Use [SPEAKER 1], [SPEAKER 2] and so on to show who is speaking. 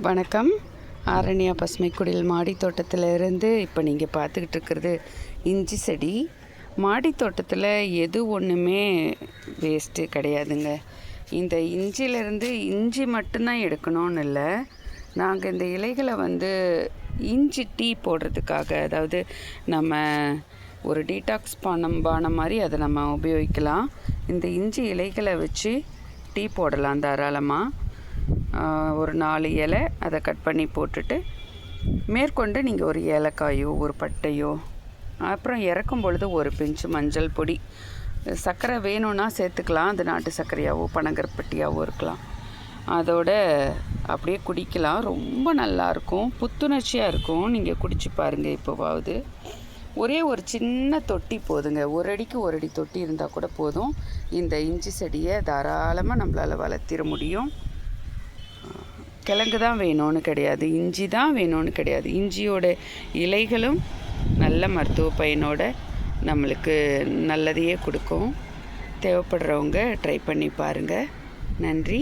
[SPEAKER 1] வணக்கம். ஆரண்யா பசுமை குடில் மாடி தோட்டத்திலிருந்து இப்போ நீங்கள் பார்த்துக்கிட்டு இருக்கிறது இஞ்சி செடி. மாடி தோட்டத்தில் எது ஒன்றுமே வேஸ்ட்டு கிடையாதுங்க. இந்த இஞ்சியிலேருந்து இஞ்சி மட்டும்தான் எடுக்கணும்னு இல்லை, நாங்கள் இந்த இலைகளை இஞ்சி டீ போடுறதுக்காக, அதாவது நம்ம ஒரு டீடாக்ஸ் பானம் மாதிரி அதை நம்ம உபயோகிக்கலாம். இந்த இஞ்சி இலைகளை வச்சு டீ போடலாம் தாராளமாக. ஒரு 4 இலை அதை கட் பண்ணி போட்டுட்டு, மேற்கொண்டு நீங்கள் ஒரு ஏலக்காயோ ஒரு பட்டையோ, அப்புறம் இறக்கும் பொழுது ஒரு பிஞ்சு மஞ்சள் பொடி, சர்க்கரை வேணும்னா சேர்த்துக்கலாம். அது நாட்டு சர்க்கரையாவோ பனங்கருப்பட்டியாவோ இருக்கலாம். அதோட அப்படியே குடிக்கலாம். ரொம்ப நல்லாயிருக்கும், புத்துணர்ச்சியாக இருக்கும். நீங்கள் குடிச்சு பாருங்கள் இப்போவாவது. ஒரே ஒரு சின்ன தொட்டி போதுங்க. 1 அடிக்கு 1 அடி தொட்டி இருந்தால் கூட போதும். இந்த இஞ்சி செடியை தாராளமாக நம்மளால் வளர்த்திட முடியும். கிழங்கு தான் வேணும்னு கிடையாது, இஞ்சி தான் வேணும்னு கிடையாது. இஞ்சியோட இலைகளும் நல்ல மருத்துவ பயனோட நம்மளுக்கு நல்லதையே கொடுக்கும். தேவைப்படுறவங்க ட்ரை பண்ணி பாருங்கள். நன்றி.